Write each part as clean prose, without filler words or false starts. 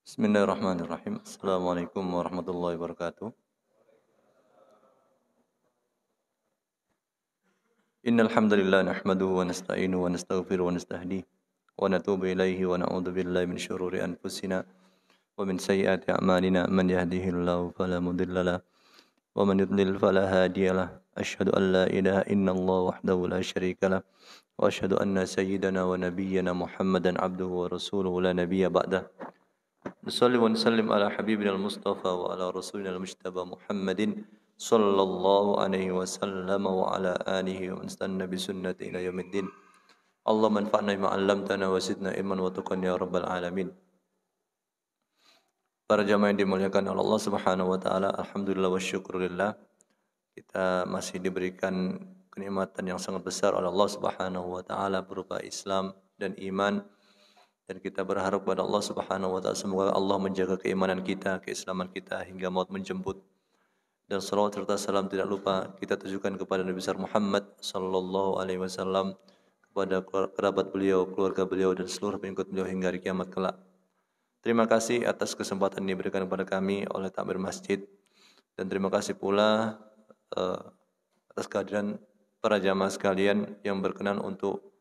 Bismillahirrahmanirrahim. Assalamualaikum warahmatullahi wabarakatuh. Innal hamdalillah nahmaduhu wa nasta'inuhu wa nastaghfiruhu wa nastahdihi wa natubu ilaihi wa na'udzu billahi min syururi anfusina wa min sayyiati a'malina man yahdihillahu fala mudilla lahu wa man yudlil fala hadiya lahu. Asyhadu an la ilaha illallah wahdahu la syarika lahu wa asyhadu anna sayyidana wa nabiyyana Muhammadan abduhu wa rasuluhu la nabiyya ba'dah. Nusalli wa nusallim ala habibina al-Mustafa wa ala rasulina al-Mujtaba Muhammadin sallallahu alaihi wasallam wa ala alihi wa man istanna bi sunnati ila yaumiddin. Allahumma anfa'na bima 'allamtana wa zidna ilman wa tuqan ya rabbal alamin. Para jamaah yang dimuliakan oleh Allah Subhanahu wa taala, alhamdulillah wa syukurillah. Kita masih diberikan kenikmatan yang sangat besar oleh Allah Subhanahu wa taala berupa Islam dan iman. Dan kita berharap kepada Allah Subhanahu wa taala semoga Allah menjaga keimanan kita, keislaman kita hingga maut menjemput. Dan salawat serta salam tidak lupa kita tujukan kepada Nabi besar Muhammad sallallahu alaihi wasallam, kepada kerabat beliau, keluarga beliau dan seluruh pengikut beliau hingga hari kiamat kelak. Terima kasih atas kesempatan yang diberikan kepada kami oleh takmir masjid, dan terima kasih pula atas kehadiran para jamaah sekalian yang berkenan untuk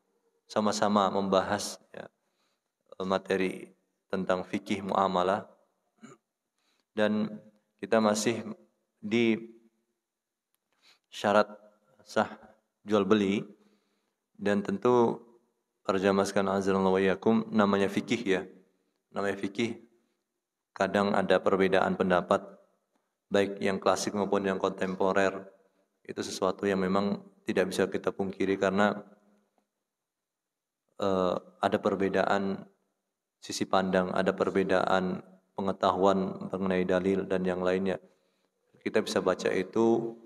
sama-sama membahas materi tentang fikih muamalah. Dan kita masih di syarat sah jual beli, dan tentu para jamaah sekalian azanallahu wa iyyakum, namanya fikih ya. Namanya fikih kadang ada perbedaan pendapat baik yang klasik maupun yang kontemporer. Itu sesuatu yang memang tidak bisa kita pungkiri karena ada perbedaan sisi pandang, ada perbedaan pengetahuan mengenai dalil dan yang lainnya. Kita bisa baca itu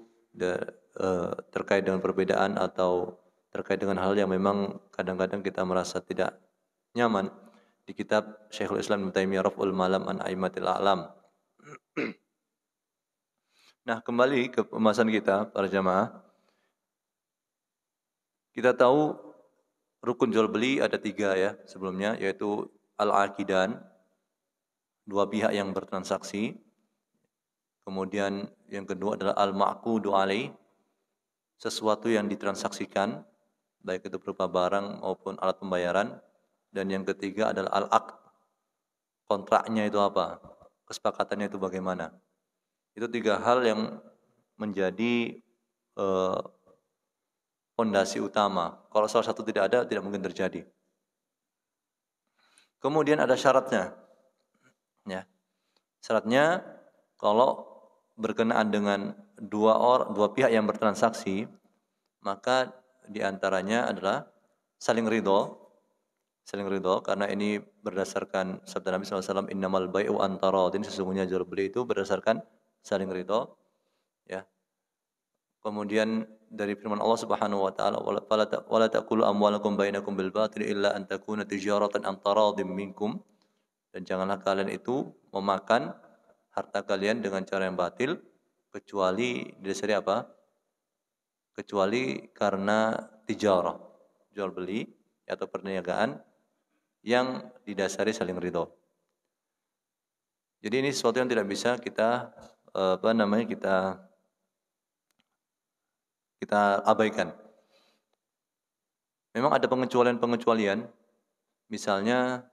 terkait dengan perbedaan atau terkait dengan hal yang memang kadang-kadang kita merasa tidak nyaman di kitab Syekhul Islam Ibnu Taimiyah Raf'ul Malam an Aimatil A'lam. Nah, kembali ke pembahasan kita para jamaah. Kita tahu rukun jual beli ada 3 ya sebelumnya, yaitu al-aqidan, dua pihak yang bertransaksi. Kemudian yang kedua adalah al-ma'qudu alaih, sesuatu yang ditransaksikan, baik itu berupa barang maupun alat pembayaran. Dan yang ketiga adalah al-aqd, kontraknya itu apa, kesepakatannya itu bagaimana. Itu 3 hal yang menjadi fondasi utama. Kalau salah satu tidak ada, tidak mungkin terjadi. Kemudian ada syaratnya. Ya. Syaratnya kalau berkenaan dengan dua pihak yang bertransaksi, maka diantaranya adalah saling ridho. Saling ridho, karena ini berdasarkan sabda Nabi SAW, innamal bai'u an taradin, sesungguhnya jual beli itu berdasarkan saling ridho. Ya. Kemudian dari firman Allah Subhanahu wa taala, wala taqulu amwalakum bainakum bil batil illa an takuna tijaratan an taradin minkum, dan janganlah kalian itu memakan harta kalian dengan cara yang batil kecuali didasari apa? Kecuali karena tijarah, jual beli atau perniagaan yang didasari saling ridho. Jadi ini sesuatu yang tidak bisa kita kita abaikan. Memang ada pengecualian-pengecualian. Misalnya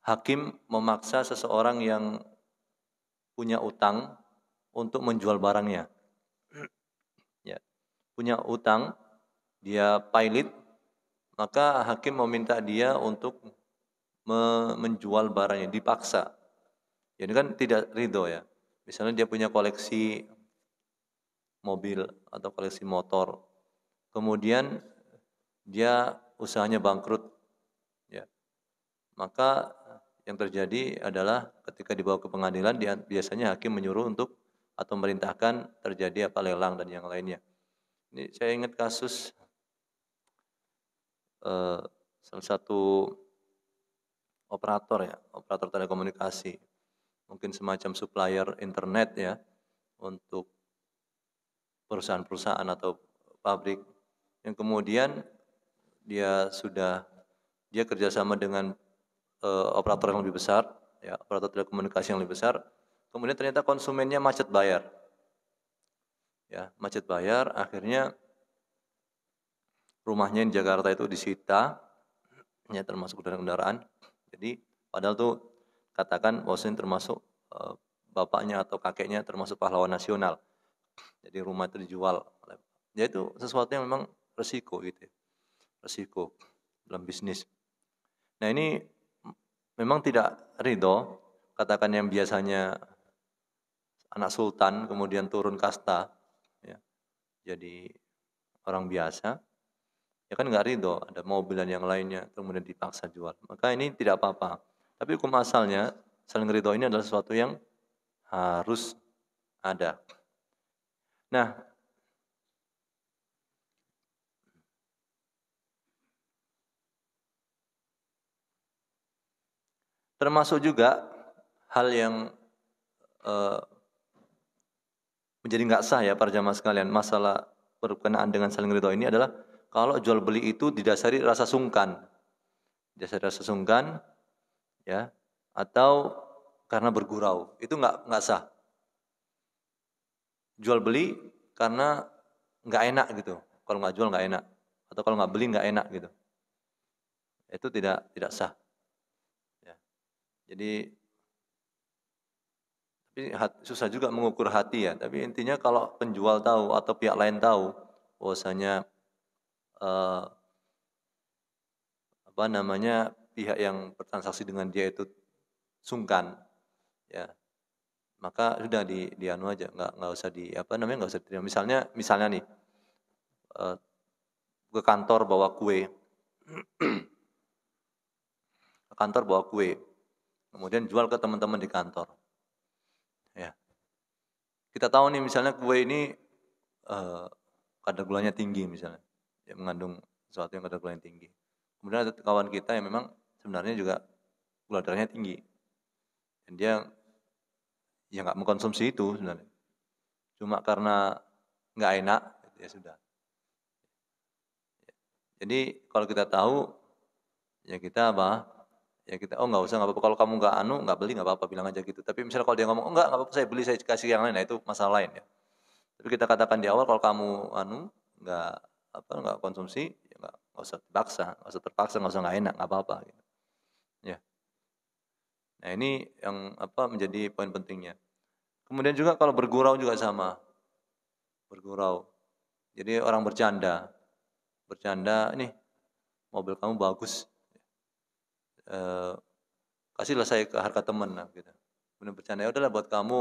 hakim memaksa seseorang yang punya utang untuk menjual barangnya. Ya. Punya utang, dia pailit, maka hakim meminta dia untuk menjual barangnya, dipaksa. Ya, ini kan tidak ridho ya. Misalnya dia punya koleksi mobil atau koleksi motor, kemudian dia usahanya bangkrut, ya. Maka yang terjadi adalah ketika dibawa ke pengadilan, biasanya hakim menyuruh untuk atau merintahkan terjadi lelang dan yang lainnya. Ini saya ingat kasus salah satu operator telekomunikasi, mungkin semacam supplier internet ya, untuk perusahaan-perusahaan atau pabrik, yang kemudian dia kerjasama dengan operator yang lebih besar, ya, operator telekomunikasi yang lebih besar. Kemudian ternyata konsumennya macet bayar. Ya, macet bayar, akhirnya rumahnya di Jakarta itu disita, ya termasuk kendaraan. Jadi padahal tuh katakan bahwasanya termasuk bapaknya atau kakeknya termasuk pahlawan nasional. Jadi rumah itu dijual. Ya itu sesuatu yang memang resiko gitu ya. Resiko dalam bisnis. Nah ini memang tidak ridho, katakan yang biasanya anak sultan kemudian turun kasta, ya, jadi orang biasa, ya kan nggak ridho, ada mobil dan yang lainnya, kemudian dipaksa jual. Maka ini tidak apa-apa. Tapi hukum asalnya, saling ridho ini adalah sesuatu yang harus ada. Nah, termasuk juga hal yang eh, menjadi nggak sah ya para jamaah sekalian, masalah berkenaan dengan saling ridho ini adalah kalau jual beli itu didasari rasa sungkan. Didasari rasa sungkan, ya, atau karena bergurau. Itu nggak sah. Jual beli karena nggak enak gitu. Kalau nggak jual nggak enak. Atau kalau nggak beli nggak enak gitu. Itu tidak sah. Ya. Jadi susah juga mengukur hati ya. Tapi intinya kalau penjual tahu atau pihak lain tahu bahwasanya eh, apa namanya pihak yang bertransaksi dengan dia itu sungkan, ya maka sudah di anu aja, nggak usah di apa namanya nggak usah diterima. Misalnya nih eh, ke kantor bawa kue, ke kantor bawa kue, kemudian jual ke teman-teman di kantor. Ya, kita tahu nih misalnya kue ini eh, kadar gulanya tinggi misalnya, ya mengandung sesuatu yang kadar gulanya tinggi. Kemudian ada kawan kita yang memang sebenarnya juga gula darahnya tinggi, dan dia ya nggak mengkonsumsi itu sebenarnya. Cuma karena nggak enak, ya sudah. Jadi kalau kita tahu, ya kita apa? Ya kita, oh nggak usah, nggak apa-apa. Kalau kamu nggak anu, nggak beli nggak apa-apa, bilang aja gitu. Tapi misalnya kalau dia ngomong, oh nggak apa-apa, saya beli, saya kasih yang lain, nah itu masalah lain ya. Tapi kita katakan di awal, kalau kamu anu nggak apa nggak konsumsi, ya nggak usah terpaksa, nggak usah nggak enak, nggak apa-apa. Gitu. Ya. Nah ini yang apa menjadi poin pentingnya. Kemudian juga kalau bergurau juga sama, bergurau. Jadi orang bercanda, nih mobil kamu bagus, eh, kasihlah saya ke harga teman lah gitu. Kemudian bercanda, ya udahlah buat kamu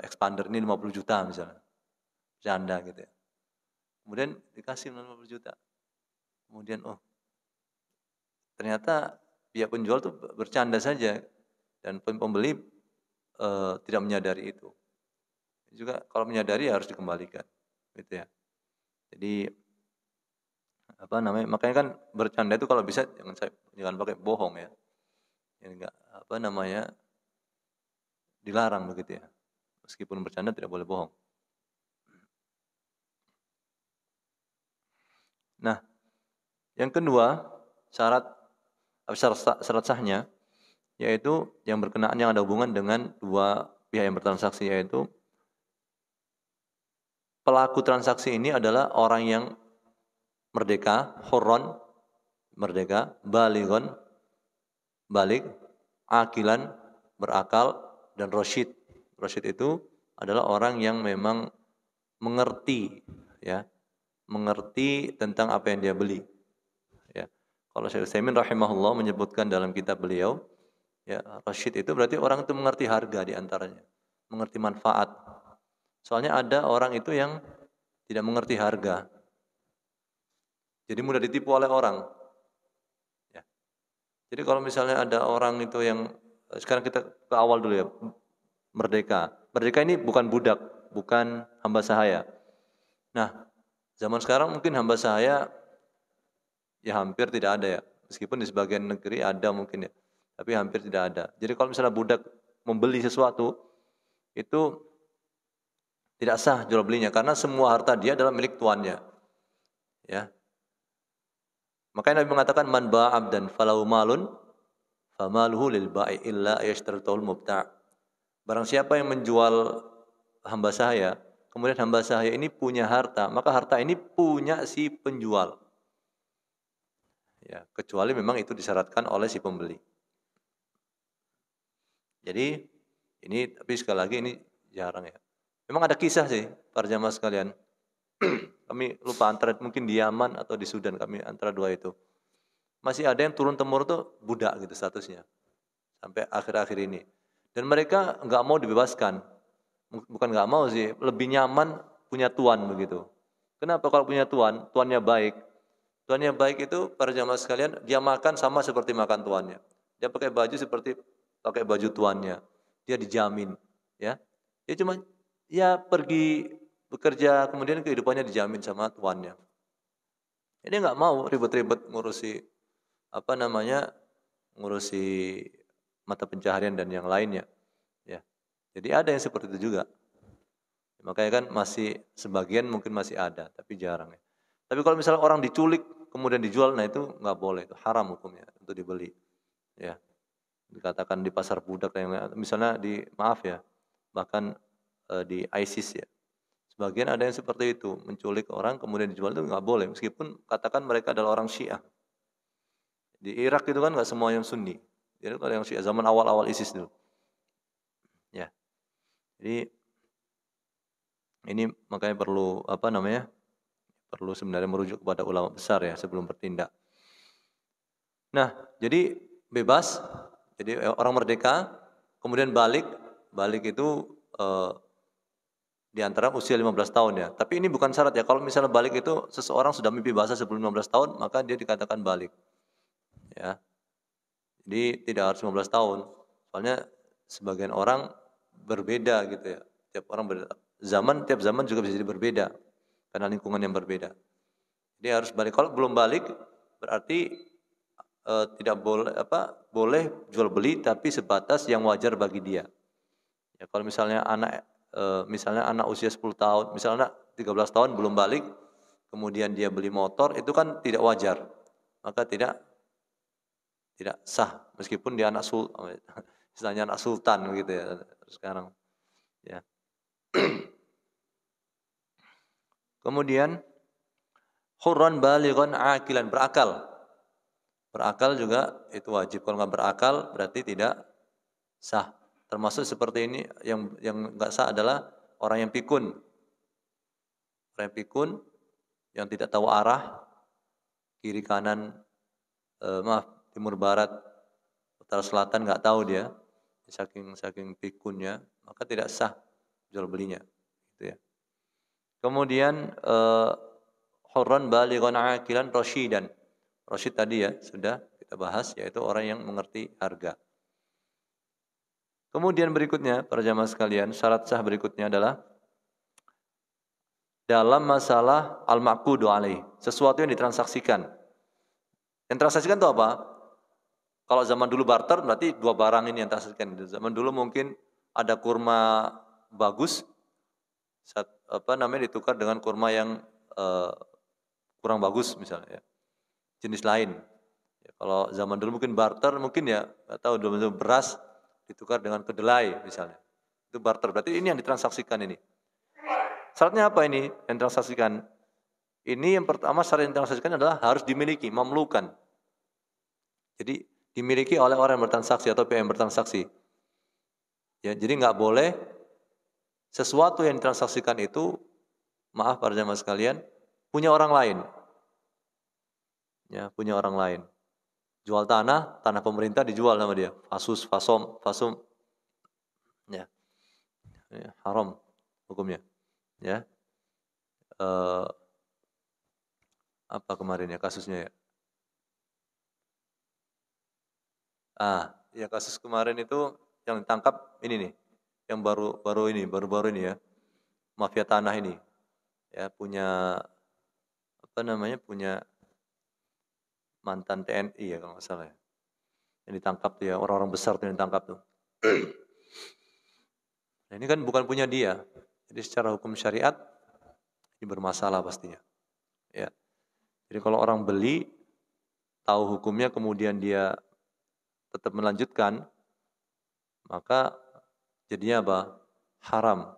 expander ini 50 juta misalnya. Bercanda gitu ya. Kemudian dikasih 50 juta. Kemudian oh ternyata pihak penjual tuh bercanda saja dan pembeli tidak menyadari itu. Juga kalau menyadari harus dikembalikan gitu ya. Jadi apa namanya? Makanya kan bercanda itu kalau bisa jangan pakai bohong ya. Yang enggak apa namanya? Dilarang begitu ya. Meskipun bercanda tidak boleh bohong. Nah, yang kedua, syarat sahnya yaitu yang berkenaan yang ada hubungan dengan dua pihak yang bertransaksi, yaitu pelaku transaksi ini adalah orang yang merdeka, hurron, merdeka, baligon, balik, akilan, berakal, dan rosyid. Rosyid itu adalah orang yang memang mengerti, ya, mengerti tentang apa yang dia beli. Ya. Kalau Syekh Utsaimin rahimahullah menyebutkan dalam kitab beliau, ya, rasyid itu berarti orang itu mengerti harga di antaranya, mengerti manfaat. Soalnya ada orang itu yang tidak mengerti harga, jadi mudah ditipu oleh orang. Ya. Jadi kalau misalnya ada orang itu yang sekarang kita ke awal dulu ya, merdeka. Merdeka ini bukan budak, bukan hamba sahaya. Nah, zaman sekarang mungkin hamba sahaya ya hampir tidak ada ya. Meskipun di sebagian negeri ada mungkin ya, tapi hampir tidak ada. Jadi kalau misalnya budak membeli sesuatu, itu tidak sah jual belinya karena semua harta dia adalah milik tuannya. Ya. Makanya Nabi mengatakan man ba'a abdan falahu malun famaluhu lil ba'i illa yashtaritahu mubta'. Barang siapa yang menjual hamba sahaya, kemudian hamba sahaya ini punya harta, maka harta ini punya si penjual. Ya, kecuali memang itu disyaratkan oleh si pembeli. Jadi ini, tapi sekali lagi ini jarang ya. Memang ada kisah sih para jamaah sekalian. Kami lupa antara mungkin di Yaman atau di Sudan, kami antara dua itu. Masih ada yang turun temurun tuh budak gitu statusnya sampai akhir-akhir ini. Dan mereka nggak mau dibebaskan. Bukan nggak mau sih, lebih nyaman punya tuan begitu. Kenapa? Kalau punya tuan, tuannya baik. Tuannya baik itu para jamaah sekalian, dia makan sama seperti makan tuannya. Dia pakai baju seperti pakai baju tuannya. Dia dijamin, ya. Dia cuma ya pergi bekerja, kemudian kehidupannya dijamin sama tuannya. Ini nggak mau ribet-ribet ngurusi apa namanya, ngurusi mata pencaharian dan yang lainnya, ya. Jadi ada yang seperti itu juga. Makanya kan masih sebagian mungkin masih ada, tapi jarang ya. Tapi kalau misalnya orang diculik kemudian dijual, nah itu nggak boleh, itu haram hukumnya untuk dibeli. Ya, dikatakan di pasar budak yang misalnya di maaf ya, bahkan di ISIS ya. Sebagian ada yang seperti itu, menculik orang kemudian dijual itu nggak boleh, meskipun katakan mereka adalah orang Syiah. Di Irak itu kan nggak semua yang Sunni. Jadi kalau yang Syiah zaman awal-awal ISIS dulu. Ya. Jadi ini makanya perlu apa namanya? Perlu sebenarnya merujuk kepada ulama besar ya sebelum bertindak. Nah, jadi bebas, jadi orang merdeka, kemudian balik itu di antara usia 15 tahun ya. Tapi ini bukan syarat ya. Kalau misalnya balik itu seseorang sudah mimpi basah sebelum 15 tahun, maka dia dikatakan balik. Ya. Jadi tidak harus 15 tahun. Soalnya sebagian orang berbeda gitu ya. Tiap orang berbeda. Tiap zaman juga bisa jadi berbeda karena lingkungan yang berbeda. Dia harus balik. Kalau belum balik berarti tidak boleh boleh jual beli tapi sebatas yang wajar bagi dia. Ya, kalau misalnya anak usia 10 tahun, misalnya 13 tahun belum balik, kemudian dia beli motor, itu kan tidak wajar. Maka tidak sah meskipun dia istilahnya anak sultan gitu ya sekarang. Ya. Kemudian hurran balighan aqilan, berakal. Berakal juga itu wajib. Kalau nggak berakal berarti tidak sah. Termasuk seperti ini yang nggak sah adalah orang yang pikun. Orang yang pikun yang tidak tahu arah, kiri kanan, timur barat, utara selatan nggak tahu dia, saking pikunnya, maka tidak sah jual belinya, gitu ya. Kemudian hurran balighan aqilan rasyidan. Rasyid tadi ya sudah kita bahas, yaitu orang yang mengerti harga. Kemudian berikutnya para jamaah sekalian, syarat sah berikutnya adalah dalam masalah al-ma'qudu alaih, sesuatu yang ditransaksikan. Yang transaksikan itu apa? Kalau zaman dulu barter berarti dua barang ini yang transaksikan. Zaman dulu mungkin ada kurma bagus, ditukar dengan kurma yang kurang bagus misalnya ya. Jenis lain. Ya, kalau zaman dulu mungkin barter, mungkin ya nggak tahu dulu beras ditukar dengan kedelai misalnya. Itu barter. Berarti ini yang ditransaksikan ini. Syaratnya apa ini yang ditransaksikan? Ini yang pertama syarat yang ditransaksikan adalah harus dimiliki, mamlukan. Jadi dimiliki oleh orang yang bertransaksi atau pihak yang bertransaksi. Ya, jadi nggak boleh sesuatu yang ditransaksikan itu, maaf para jamaah sekalian, punya orang lain. Ya, punya orang lain. Jual tanah pemerintah dijual sama dia. Fasum. Ya. Ya, haram hukumnya. Ya. Apa kemarin ya kasusnya ya? Ya kasus kemarin itu yang ditangkap ini nih. Yang baru-baru ini ya. Mafia tanah ini. Ya, punya punya mantan TNI ya kalau nggak salah ya. Yang ditangkap tuh ya, orang-orang besar tuh yang ditangkap tuh. Nah, ini kan bukan punya dia. Jadi secara hukum syariat ini bermasalah pastinya. Ya. Jadi kalau orang beli tahu hukumnya kemudian dia tetap melanjutkan, maka jadinya apa? Haram,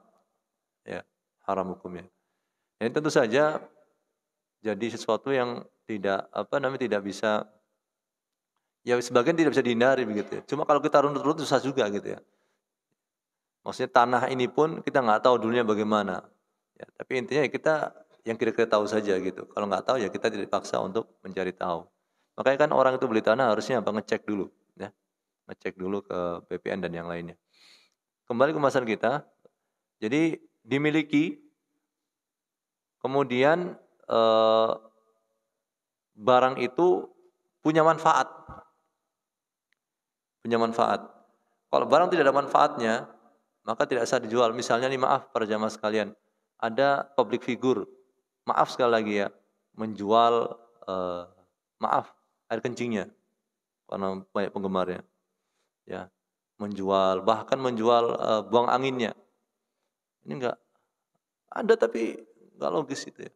ya, haram hukumnya. Dan tentu saja jadi sesuatu yang tidak tidak bisa, ya sebagian tidak bisa dihindari begitu ya. Cuma kalau kita runut-runut susah juga gitu ya. Maksudnya tanah ini pun kita nggak tahu dulunya bagaimana. Ya, tapi intinya ya kita yang kira-kira tahu saja gitu. Kalau nggak tahu ya kita tidak dipaksa untuk mencari tahu. Makanya kan orang itu beli tanah harusnya ngecek dulu, ya, ngecek dulu ke BPN dan yang lainnya. Kembali ke pembahasan kita, jadi dimiliki, kemudian eh, barang itu punya manfaat, punya manfaat. Kalau barang tidak ada manfaatnya, maka tidak sah dijual. Misalnya nih, maaf para jamaah sekalian, ada public figure, maaf sekali lagi ya, menjual eh, maaf air kencingnya karena banyak penggemarnya, ya, menjual, bahkan menjual buang anginnya. Ini enggak ada, tapi enggak logis itu ya.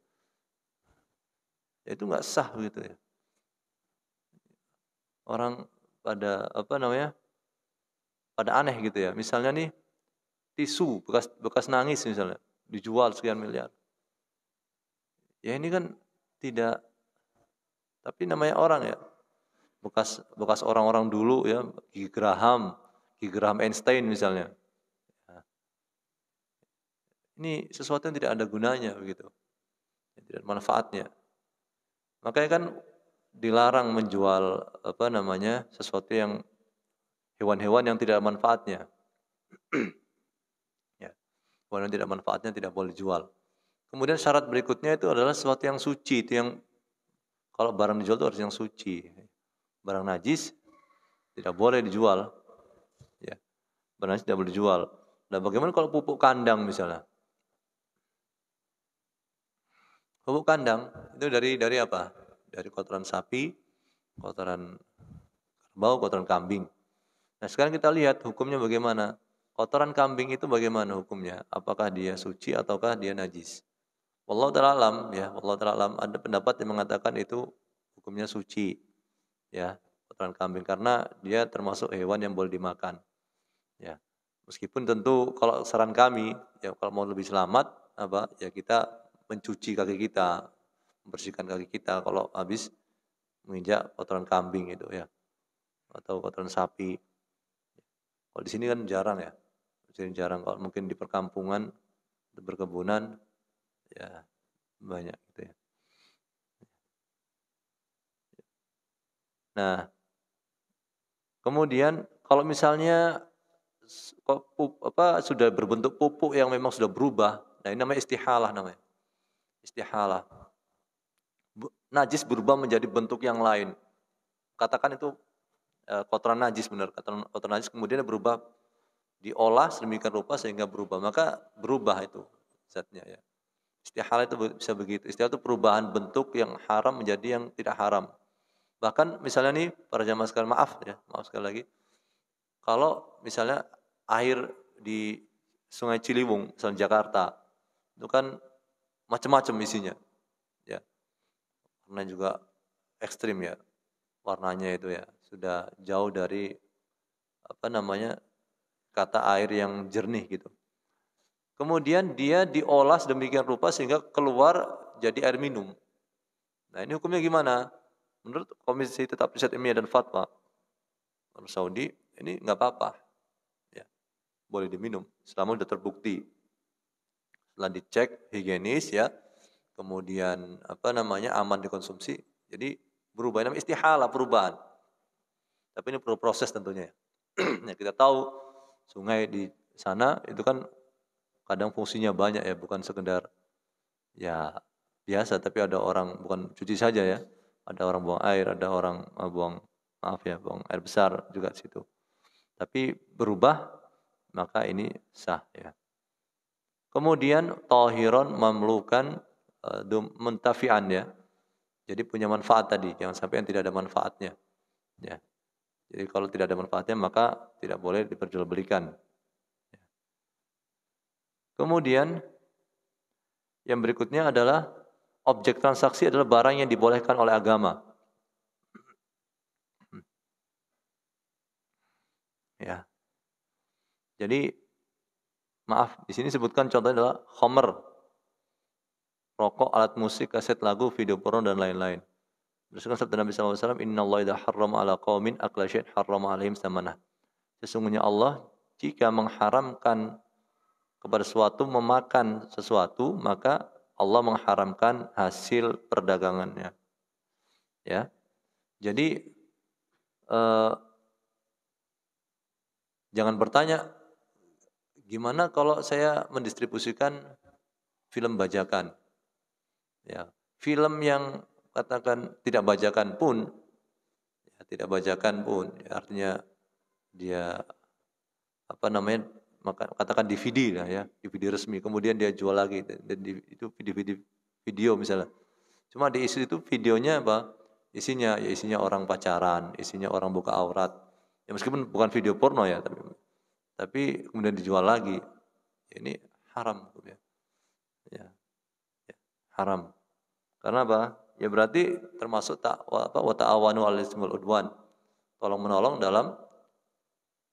Ya itu enggak sah begitu ya. Orang pada pada aneh gitu ya. Misalnya nih tisu bekas bekas nangis misalnya dijual sekian miliar. Ya ini kan tidak, tapi namanya orang ya. Bekas bekas orang-orang dulu ya, Guy Graham Einstein misalnya. Nah, ini sesuatu yang tidak ada gunanya begitu. Yang tidak ada manfaatnya. Makanya kan dilarang menjual sesuatu yang hewan-hewan yang tidak ada manfaatnya. Ya, hewan yang tidak manfaatnya tidak boleh dijual. Kemudian syarat berikutnya itu adalah sesuatu yang suci, itu yang kalau barang dijual itu harus yang suci. Barang najis tidak boleh dijual. Ya, barang najis tidak boleh dijual. Nah, bagaimana kalau pupuk kandang misalnya? Pupuk kandang itu dari apa? Dari kotoran sapi, kotoran kerbau, kotoran kambing. Nah, sekarang kita lihat hukumnya bagaimana. Kotoran kambing itu bagaimana hukumnya? Apakah dia suci ataukah dia najis? Wallahu ta'ala alam, ya, wallahu ta'ala alam. Ada pendapat yang mengatakan itu hukumnya suci, ya, kotoran kambing karena dia termasuk hewan yang boleh dimakan, ya. Meskipun tentu kalau saran kami, ya kalau mau lebih selamat ya kita mencuci kaki kita, membersihkan kaki kita kalau habis menginjak kotoran kambing itu ya, atau kotoran sapi. Kalau di sini kan jarang ya. Di sini jarang, kalau mungkin di perkampungan, di perkebunan ya banyak gitu ya. Nah, kemudian kalau misalnya sudah berbentuk pupuk yang memang sudah berubah, nah ini namanya istihalah namanya. Istihalah. Najis berubah menjadi bentuk yang lain. Katakan itu kotoran najis benar, kotoran najis kemudian berubah, diolah sedemikian rupa sehingga berubah, maka berubah itu zatnya ya. Istihalah itu bisa begitu. Istihalah itu perubahan bentuk yang haram menjadi yang tidak haram. Bahkan misalnya nih para jamaah sekalian, maaf sekali lagi. Kalau misalnya air di Sungai Ciliwung, misalnya Jakarta, itu kan macam-macam isinya, ya. Karena juga ekstrim ya, warnanya itu ya, sudah jauh dari kata air yang jernih gitu. Kemudian dia diolah sedemikian rupa sehingga keluar jadi air minum. Nah, ini hukumnya gimana? Menurut Komisi Tetap Riset Ilmiah dan Fatwa Arab Saudi, ini nggak apa-apa, ya, boleh diminum selama sudah terbukti, setelah dicek higienis ya, kemudian aman dikonsumsi. Jadi berubah, namanya istihalah, perubahan. Tapi ini perlu proses tentunya. Ya, kita tahu sungai di sana itu kan kadang fungsinya banyak ya, bukan sekedar ya biasa, tapi ada orang bukan cuci saja ya. Ada orang buang air, ada orang buang air besar juga di situ. Tapi berubah, maka ini sah ya. Kemudian tahiron mamlukan muntafi'an ya. Jadi punya manfaat tadi, jangan sampai yang tidak ada manfaatnya. Ya. Jadi kalau tidak ada manfaatnya maka tidak boleh diperjualbelikan. Kemudian yang berikutnya adalah objek transaksi adalah barang yang dibolehkan oleh agama. Jadi maaf, di sini sebutkan contohnya adalah khamr, rokok, alat musik, kaset lagu, video porno dan lain-lain. Berdasarkan sabda Nabi SAW, Inna Allah idha harrama ala qawmin akla syait harrama alaihim samanah. Sesungguhnya Allah jika mengharamkan kepada sesuatu memakan sesuatu, maka Allah mengharamkan hasil perdagangannya. Ya, jadi eh, jangan bertanya, gimana kalau saya mendistribusikan film bajakan? Ya, film yang katakan tidak bajakan pun, ya, tidak bajakan pun, ya, artinya dia apa namanya, maka katakan DVD lah ya, DVD resmi, kemudian dia jual lagi dan itu video misalnya. Cuma diisi itu videonya apa? Isinya ya isinya orang pacaran, isinya orang buka aurat. Ya meskipun bukan video porno ya, tapi kemudian dijual lagi. Ya, ini haram ya. Ya, ya, haram. Karena apa? Ya berarti termasuk wa ta'awanu 'alal itsmi wal 'udwan. Tolong-menolong dalam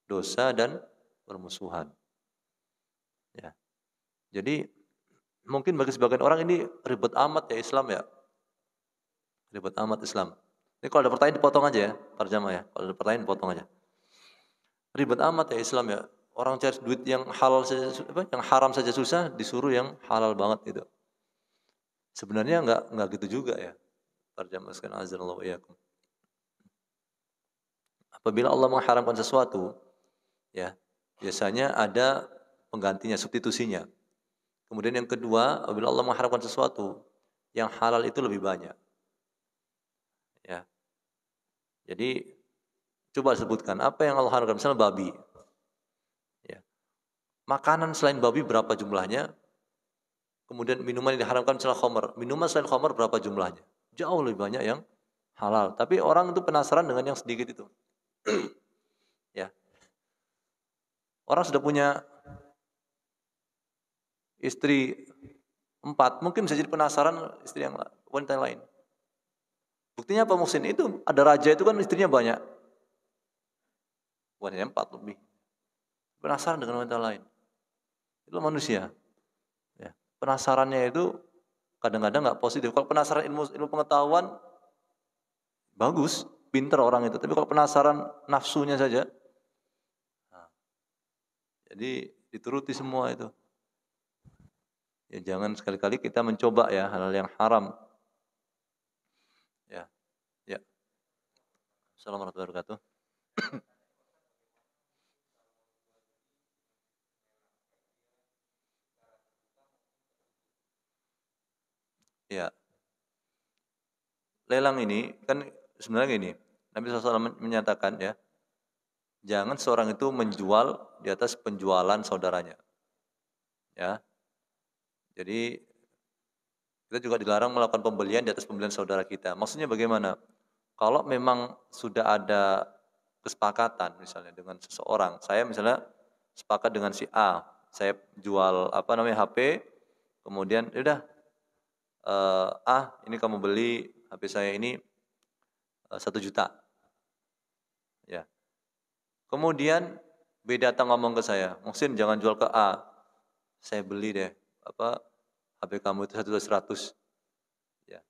dosa dan permusuhan. Ya. Jadi mungkin bagi sebagian orang ini ribet amat ya Islam ya. Ribet amat Islam. Ini kalau ada pertanyaan dipotong aja ya, para jamaah ya. Kalau ada pertanyaan dipotong aja. Ribet amat ya Islam ya. Orang cari duit yang halal saja, yang haram saja susah, disuruh yang halal banget gitu. Sebenarnya enggak gitu juga ya. Para jamaah sekalian azanallahu wa iyyakum. Apabila Allah mengharamkan sesuatu, ya, biasanya ada penggantinya, substitusinya. Kemudian yang kedua, apabila Allah mengharamkan sesuatu, yang halal itu lebih banyak. Ya. Jadi coba sebutkan apa yang Allah haramkan, misalnya babi. Ya. Makanan selain babi berapa jumlahnya? Kemudian minuman yang diharamkan misalnya khamr. Minuman selain khamr berapa jumlahnya? Jauh lebih banyak yang halal. Tapi orang itu penasaran dengan yang sedikit itu. Ya. Orang sudah punya istri 4, mungkin bisa jadi penasaran istri yang wanita yang lain. Buktinya apa Muhsin? Itu ada raja itu kan istrinya banyak. Wanita 4 lebih. Penasaran dengan wanita lain. Itu manusia. Ya. Penasarannya itu kadang-kadang nggak positif. Kalau penasaran ilmu pengetahuan bagus, pinter orang itu. Tapi kalau penasaran nafsunya saja, nah, jadi dituruti semua itu. Ya jangan sekali-kali kita mencoba ya hal-hal yang haram. Ya, ya. Assalamualaikum warahmatullahi wabarakatuh. Ya, lelang ini kan sebenarnya gini. Nabi SAW menyatakan ya, jangan seorang itu menjual di atas penjualan saudaranya. Ya, jadi kita juga dilarang melakukan pembelian di atas pembelian saudara kita. Maksudnya bagaimana? Kalau memang sudah ada kesepakatan misalnya dengan seseorang, saya misalnya sepakat dengan si A, saya jual apa namanya HP, kemudian ya udah ini kamu beli HP saya ini 1 juta, ya. Kemudian B datang ngomong ke saya, Muhsin jangan jual ke A, saya beli deh apa HP kamu itu 1.100.000, ya.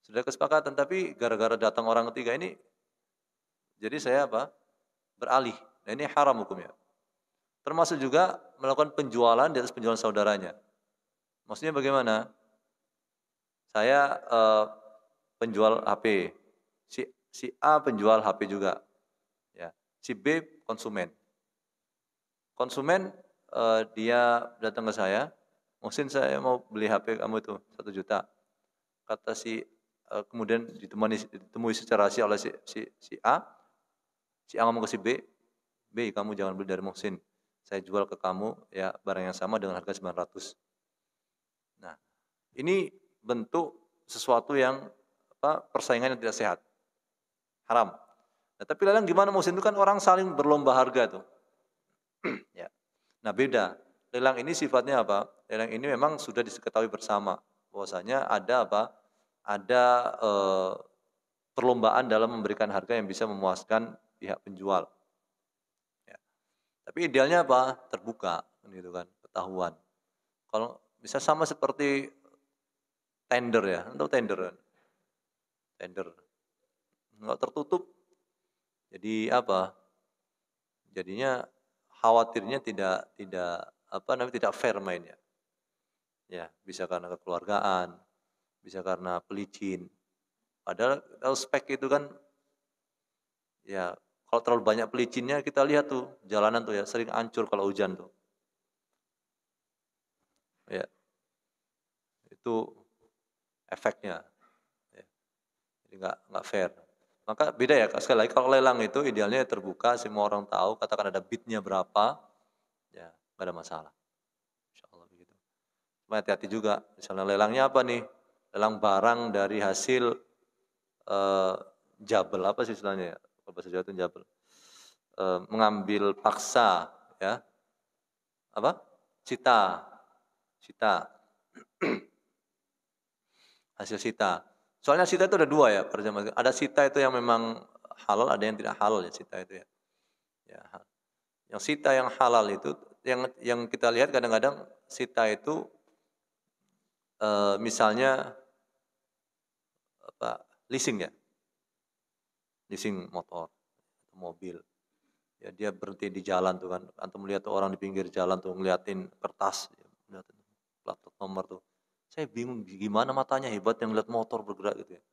Sudah kesepakatan, tapi gara-gara datang orang ketiga ini, jadi saya apa? Beralih. Nah ini haram hukumnya. Termasuk juga melakukan penjualan di atas penjualan saudaranya. Maksudnya bagaimana? Saya penjual HP, si A penjual HP juga, ya. Si B konsumen. Konsumen dia datang ke saya, Muhsin saya mau beli HP kamu itu 1 juta. Kata kemudian ditemui secara rahasia oleh si A, si A ngomong ke si B, B kamu jangan beli dari Muhsin, saya jual ke kamu ya barang yang sama dengan harga 900. Nah, ini bentuk sesuatu yang persaingan yang tidak sehat, haram. Nah, tapi lelang gimana Muhsin, itu kan orang saling berlomba harga tuh. Ya. Nah beda, lelang ini sifatnya apa? Lelang ini memang sudah diketahui bersama bahwasanya ada apa? Ada perlombaan dalam memberikan harga yang bisa memuaskan pihak penjual. Ya. Tapi idealnya apa? Terbuka, gitu kan, ketahuan. Kalau bisa sama seperti tender ya, atau tender kan? Tender nggak tertutup, jadi apa? Jadinya khawatirnya tidak apa namanya tidak fair mainnya. Ya, bisa karena kekeluargaan, bisa karena pelicin. Padahal kalau spek itu kan ya kalau terlalu banyak pelicinnya kita lihat tuh jalanan tuh ya sering hancur kalau hujan tuh. Ya, itu efeknya. Ya. Jadi nggak fair. Maka beda ya sekali lagi kalau lelang itu idealnya terbuka semua orang tahu katakan ada bidnya berapa ya nggak ada masalah. Insya Allah begitu. Cuma hati-hati juga misalnya lelangnya apa nih? Lelang barang dari hasil eh, jabel apa sih istilahnya ya? Kalau bahasa Jawa itu jabel. Mengambil paksa ya apa? Cita, cita, hasil sita. Soalnya sita itu ada dua ya, ada sita itu yang memang halal, ada yang tidak halal ya sita itu ya. Ya, yang sita yang halal itu yang kita lihat kadang-kadang sita itu misalnya apa leasing ya, leasing motor atau mobil. Ya dia berhenti di jalan tuh kan, antum melihat tuh orang di pinggir jalan tuh ngeliatin kertas, ya, ngeliatin plat nomor tuh. Saya bingung gimana matanya hebat yang lihat motor bergerak gitu ya.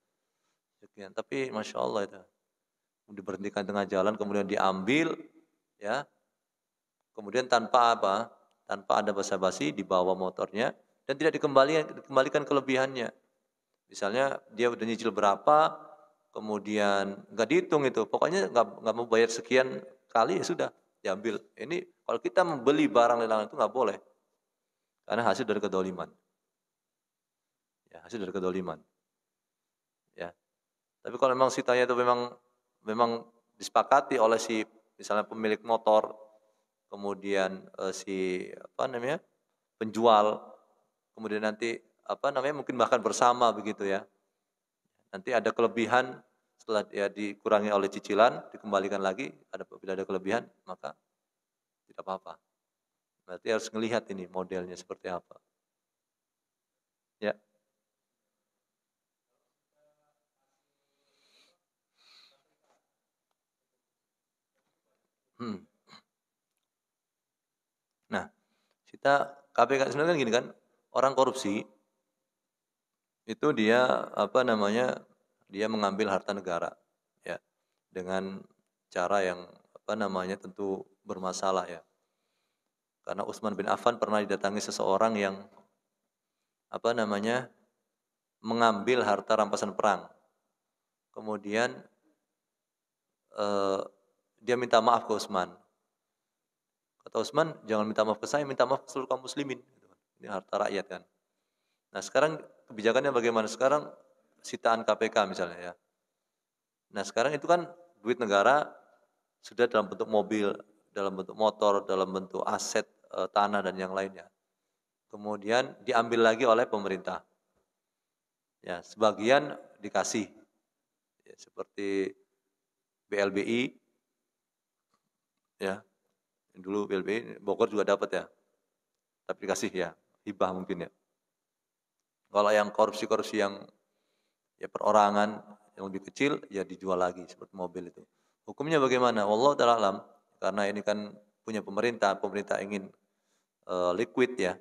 Sekian. Tapi masya Allah itu diberhentikan tengah jalan kemudian diambil ya kemudian tanpa apa tanpa ada basa-basi dibawa motornya dan tidak dikembalikan kelebihannya misalnya dia udah nyicil berapa kemudian nggak dihitung itu pokoknya nggak mau bayar sekian kali ya sudah diambil ini kalau kita membeli barang lelang itu nggak boleh karena hasil dari kedoliman ya hasil dari kedoliman ya tapi kalau memang sitanya itu memang disepakati oleh si misalnya pemilik motor, kemudian si apa namanya penjual, kemudian nanti apa namanya mungkin bahkan bersama begitu ya. Nanti ada kelebihan setelah dia dikurangi oleh cicilan, dikembalikan lagi. Bila ada kelebihan maka tidak apa-apa. Berarti harus melihat ini modelnya seperti apa. Ya. Hmm. Nah, kita KPK sebenarnya kan gini kan, orang korupsi itu dia apa namanya dia mengambil harta negara ya dengan cara yang apa namanya tentu bermasalah ya karena Utsman bin Affan pernah didatangi seseorang yang apa namanya mengambil harta rampasan perang kemudian eh, dia minta maaf ke Utsman kata Utsman jangan minta maaf ke saya minta maaf ke seluruh kaum muslimin gitu kan. Ini harta rakyat kan nah sekarang kebijakannya bagaimana sekarang sitaan KPK misalnya ya nah sekarang itu kan duit negara sudah dalam bentuk mobil, dalam bentuk motor, dalam bentuk aset tanah dan yang lainnya. Kemudian diambil lagi oleh pemerintah. Ya, sebagian dikasih ya, seperti BLBI ya. Dulu BLBI Bogor juga dapat ya. Tapi dikasih ya, hibah mungkin ya. Kalau yang korupsi-korupsi yang ya perorangan yang lebih kecil ya dijual lagi seperti mobil itu. Hukumnya bagaimana? Wallahu taala alam. Karena ini kan punya pemerintah, pemerintah ingin liquid ya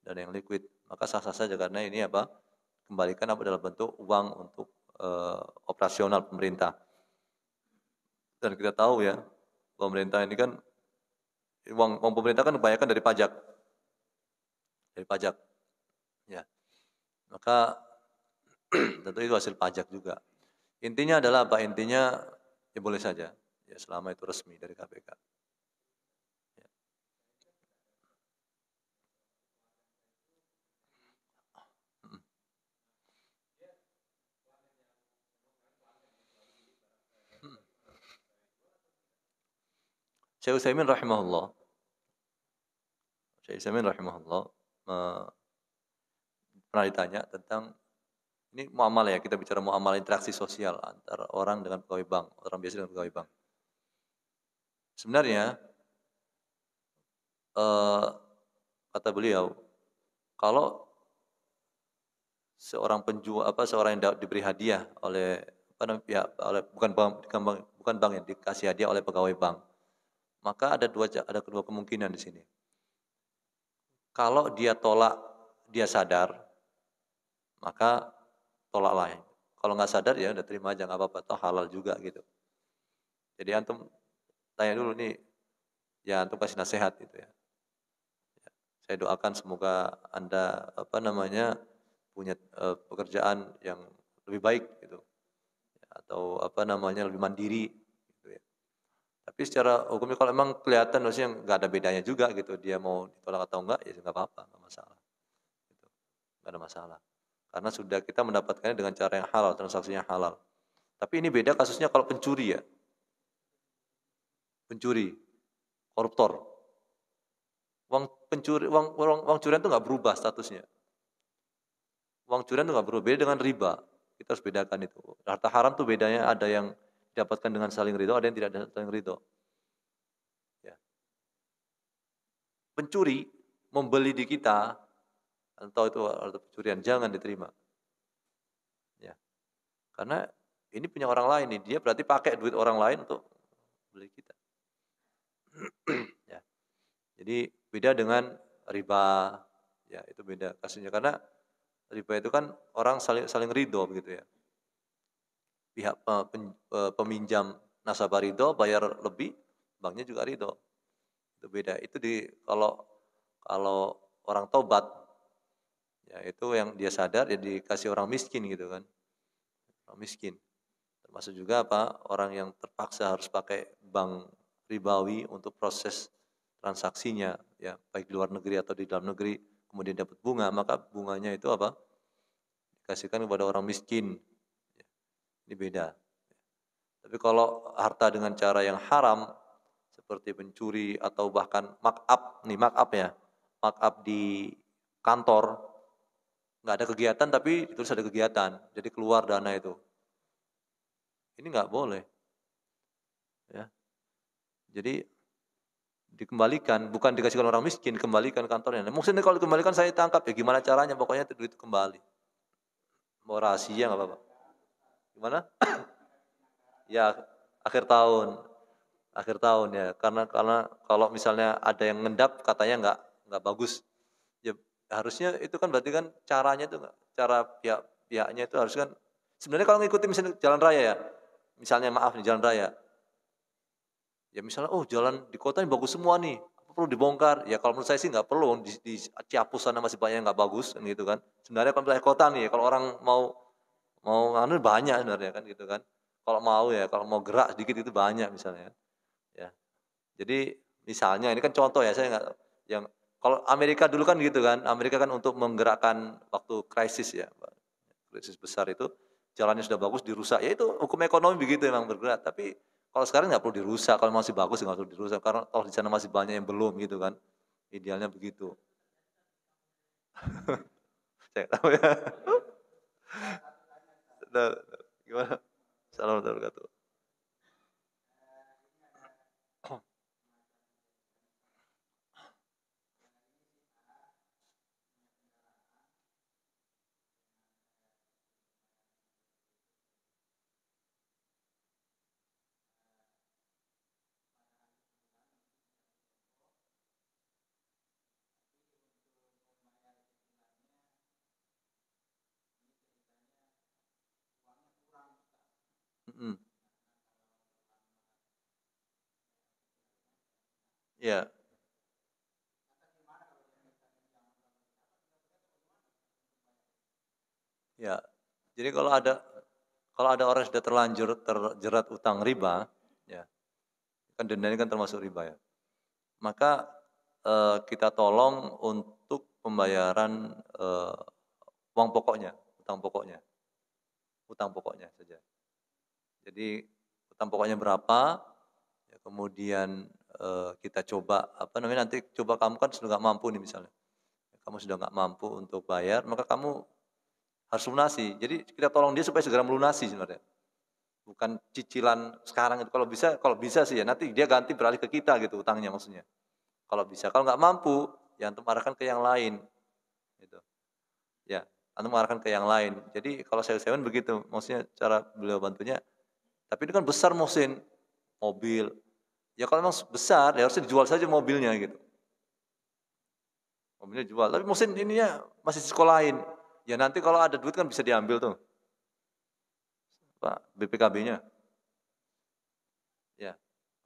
dan yang liquid maka sah-sah saja karena ini apa kembalikan apa dalam bentuk uang untuk operasional pemerintah dan kita tahu ya pemerintah ini kan uang pemerintah kan kebanyakan dari pajak ya maka tentu itu hasil pajak juga intinya adalah apa intinya ya boleh saja ya selama itu resmi dari KPK ya. Mm. Mm. Syekh Utsaimin rahimahullah Syekh Utsaimin rahimahullah pernah ditanya tentang ini muamalah ya, kita bicara muamalah interaksi sosial antara orang dengan pegawai bank, orang biasa dengan pegawai bank. Sebenarnya eee, kata beliau, kalau seorang seorang yang diberi hadiah oleh apa namanya, pihak oleh bukan bank ya, dikasih hadiah oleh pegawai bank, maka ada kedua kemungkinan di sini. Kalau dia tolak, dia sadar, maka tolak lain. Kalau nggak sadar ya udah terima aja nggak apa-apa, toh halal juga gitu. Jadi antum tanya dulu nih, ya antum kasih nasihat gitu ya. Saya doakan semoga Anda apa namanya punya pekerjaan yang lebih baik gitu atau apa namanya lebih mandiri gitu ya. Tapi secara hukumnya kalau memang kelihatan maksudnya nggak ada bedanya juga gitu, dia mau ditolak atau enggak ya nggak apa-apa, nggak masalah gitu. Nggak ada masalah. Karena sudah kita mendapatkannya dengan cara yang halal, transaksinya halal. Tapi ini beda kasusnya kalau pencuri ya. Pencuri, koruptor. Uang curian itu nggak berubah statusnya. Uang curian itu nggak berubah, beda dengan riba. Kita harus bedakan itu. Harta haram tuh bedanya ada yang didapatkan dengan saling ridho, ada yang tidak saling ridho. Ya. Pencuri membeli di kita, atau itu atau pencurian, jangan diterima. Ya. Karena ini punya orang lain nih, dia berarti pakai duit orang lain untuk beli kita. Ya. Jadi beda dengan riba, ya itu beda kasusnya karena riba itu kan orang saling saling ridho begitu ya. Pihak peminjam nasabah ridho, bayar lebih, banknya juga ridho. Itu beda. Itu kalau kalau orang tobat, ya itu yang dia sadar ya dikasih orang miskin gitu kan. Orang miskin. Termasuk juga apa? Orang yang terpaksa harus pakai bank ribawi untuk proses transaksinya, ya baik di luar negeri atau di dalam negeri, kemudian dapat bunga, maka bunganya itu apa? Dikasihkan kepada orang miskin. Ya, ini beda. Tapi kalau harta dengan cara yang haram, seperti pencuri atau bahkan markup ya, markup di kantor, nggak ada kegiatan tapi ditulis ada kegiatan, jadi keluar dana itu. Ini nggak boleh, ya. Jadi dikembalikan, bukan dikasihkan orang miskin, kembalikan kantornya. Nah, maksudnya kalau dikembalikan saya tangkap ya gimana caranya, pokoknya itu duit kembali. Mau rahasia nggak apa-apa. Gimana? Ya akhir tahun ya, karena kalau misalnya ada yang ngendap katanya nggak bagus. Ya harusnya itu kan berarti kan caranya itu cara pihaknya itu harus kan sebenarnya kalau ngikutin misalnya jalan raya ya, misalnya maaf nih jalan raya, ya misalnya oh jalan di kota ini bagus semua nih, apa perlu dibongkar? Ya kalau menurut saya sih nggak perlu di Ciapus sana masih banyak yang nggak bagus kan gitu kan. Sebenarnya kalau misalnya kota nih, kalau orang mau mau anu banyak sebenarnya kan gitu kan. Kalau mau ya kalau mau gerak sedikit itu banyak misalnya. Ya. Jadi misalnya ini kan contoh ya, saya nggak yang kalau Amerika dulu kan gitu kan, Amerika kan untuk menggerakkan waktu krisis ya, krisis besar itu jalannya sudah bagus dirusak, ya itu hukum ekonomi begitu memang bergerak. Tapi kalau sekarang nggak perlu dirusak, kalau masih bagus nggak perlu dirusak karena toh di sana masih banyak yang belum gitu kan, idealnya begitu. Saya nggak tahu ya. Nah, gimana? Assalamualaikum warahmatullahi wabarakatuh. Mhm, iya, iya. Jadi kalau ada orang yang sudah terlanjur terjerat utang riba, ya kan denda ini kan termasuk riba ya. Maka, kita tolong untuk pembayaran, uang pokoknya, utang pokoknya saja. Jadi utang pokoknya berapa, ya kemudian, kita coba, apa namanya, nanti coba kamu kan sudah nggak mampu nih misalnya, kamu sudah nggak mampu untuk bayar, maka kamu harus lunasi. Jadi kita tolong dia supaya segera melunasi sebenarnya, bukan cicilan sekarang itu. Kalau bisa sih ya nanti dia ganti beralih ke kita gitu utangnya maksudnya. kalau bisa. Kalau nggak mampu, ya antum arahkan ke yang lain, gitu. Ya, antum arahkan ke yang lain. Jadi kalau sewa-sewaan begitu, maksudnya cara beliau bantunya. Tapi ini kan besar Muhsin, mobil. Ya kalau memang besar, ya harusnya dijual saja mobilnya gitu. Mobilnya jual. Tapi Muhsin ininya masih sekolahin. Ya nanti kalau ada duit kan bisa diambil tuh, Pak, BPKB-nya. Ya.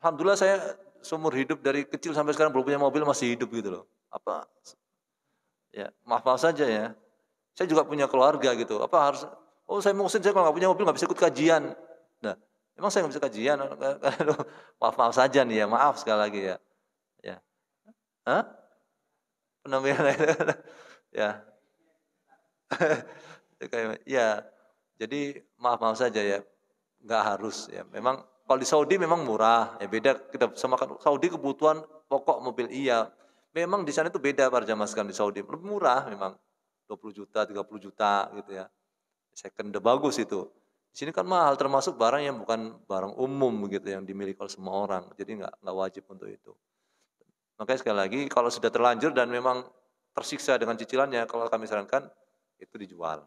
Alhamdulillah saya seumur hidup dari kecil sampai sekarang belum punya mobil masih hidup gitu loh. Apa ya, maaf-maaf saja ya. Saya juga punya keluarga gitu. Apa harus oh saya Muhsin saya kalau nggak punya mobil nggak bisa ikut kajian. Nah, emang saya nggak bisa kajian? Maaf-maaf saja nih ya, maaf sekali lagi ya. Ya. Hah? Penampilan ya. Ya, jadi maaf-maaf saja ya, nggak harus ya. Memang kalau di Saudi memang murah, ya beda kita sama kan Saudi kebutuhan pokok mobil iya. Memang di sana itu beda para jamaah sekalian di Saudi, lebih murah memang 20 juta, 30 juta gitu ya. Second the bagus itu. Di sini kan mahal termasuk barang yang bukan barang umum begitu yang dimiliki oleh semua orang. Jadi nggak wajib untuk itu. Makanya sekali lagi kalau sudah terlanjur dan memang tersiksa dengan cicilannya, kalau kami sarankan itu dijual.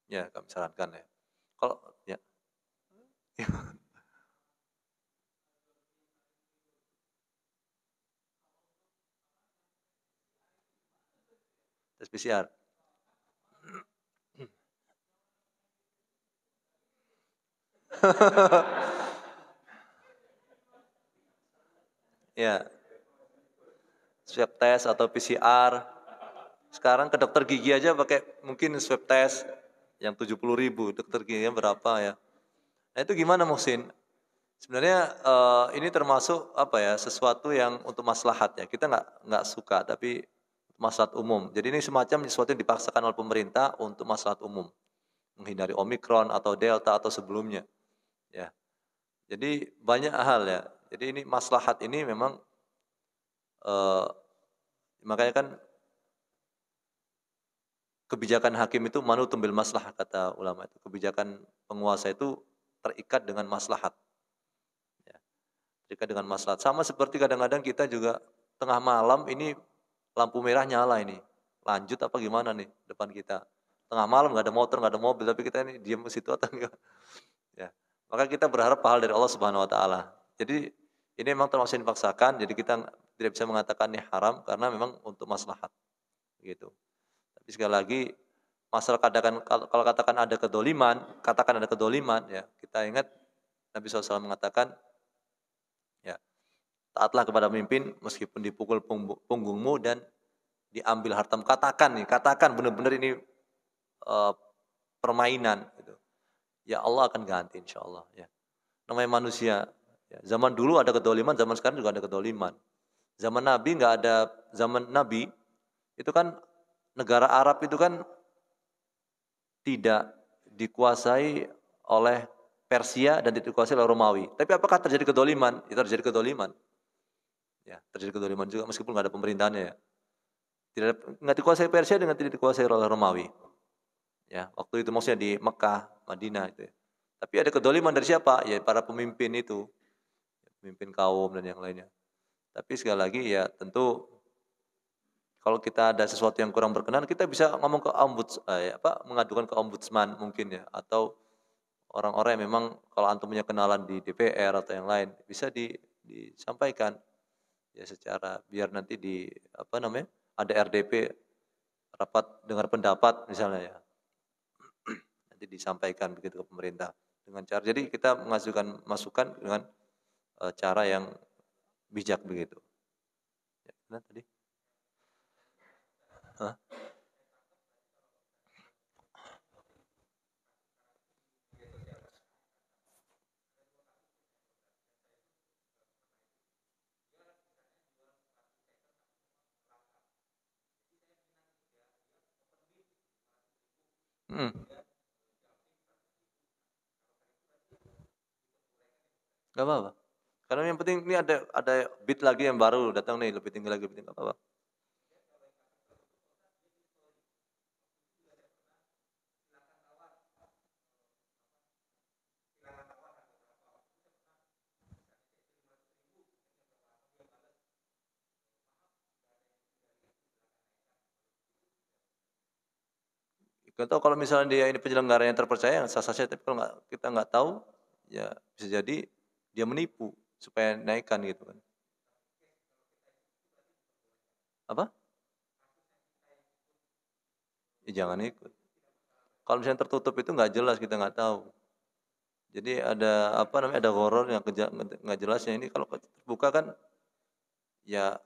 Ya, kami sarankan ya. Kalau ya, tes PCR. Ya, swab test atau PCR. Sekarang ke dokter gigi aja pakai mungkin swab test yang 70.000, dokter giginya berapa ya. Nah itu gimana Muhsin? Sebenarnya ini termasuk apa ya, sesuatu yang untuk maslahat ya. Kita nggak suka, tapi maslahat umum. Jadi ini semacam sesuatu yang dipaksakan oleh pemerintah untuk maslahat umum. Menghindari Omikron atau Delta atau sebelumnya. Ya. Jadi banyak hal ya. Jadi ini maslahat ini memang eh, makanya kan kebijakan hakim itu manutum bil maslahat kata ulama itu. Kebijakan penguasa itu terikat dengan maslahat. Ya. Terikat dengan maslahat. Sama seperti kadang-kadang kita juga tengah malam ini lampu merah nyala ini. Lanjut apa gimana nih depan kita. Tengah malam nggak ada motor, nggak ada mobil, tapi kita ini diam di situ atau enggak. Ya. Maka kita berharap pahala dari Allah Subhanahu wa taala. Jadi ini memang termasuk yang dipaksakan, jadi kita tidak bisa mengatakan ini haram karena memang untuk maslahat gitu. Tapi sekali lagi masalah katakan kalau katakan ada kedoliman, katakan ada kedoliman ya kita ingat Nabi SAW mengatakan ya taatlah kepada pemimpin meskipun dipukul punggungmu dan diambil hartamu. Katakan nih, katakan benar-benar ini eh, permainan gitu. Ya Allah akan ganti insya Allah ya. Namanya manusia. Ya, zaman dulu ada kedoliman, zaman sekarang juga ada kedoliman. Zaman Nabi nggak ada, zaman Nabi itu kan negara Arab itu kan tidak dikuasai oleh Persia dan tidak dikuasai oleh Romawi. Tapi apakah terjadi kedoliman? Itu terjadi kedoliman. Ya, terjadi kedoliman juga meskipun nggak ada pemerintahannya ya. Nggak dikuasai Persia dengan tidak dikuasai oleh Romawi. Ya, waktu itu maksudnya di Mekah, Madinah itu. Ya. Tapi ada kedoliman dari siapa? Ya para pemimpin itu, pemimpin kaum dan yang lainnya. Tapi sekali lagi ya tentu kalau kita ada sesuatu yang kurang berkenan, kita bisa ngomong ke mengadukan ke ombudsman mungkin ya, atau orang-orang yang memang kalau antum punya kenalan di DPR atau yang lain bisa disampaikan ya secara biar nanti di apa namanya ada RDP rapat dengar pendapat misalnya ya nanti disampaikan begitu ke pemerintah dengan cara jadi kita mengajukan masukan dengan cara yang bijak begitu. Ya, nah, tadi. Hah? Hmm, nggak apa-apa. Karena yang penting ini ada bit lagi yang baru datang nih lebih tinggi lagi lebih tinggi nggak apa-apa. Kita tahu kalau misalnya dia ini penyelenggara yang terpercaya sah-sah saja, tapi kalau kita nggak tahu, ya bisa jadi dia menipu supaya naikkan gitu kan. Apa? Ya jangan ikut. Kalau misalnya tertutup itu nggak jelas, kita nggak tahu. Jadi ada apa namanya, ada horor yang nggak jelasnya. Ini kalau terbuka kan ya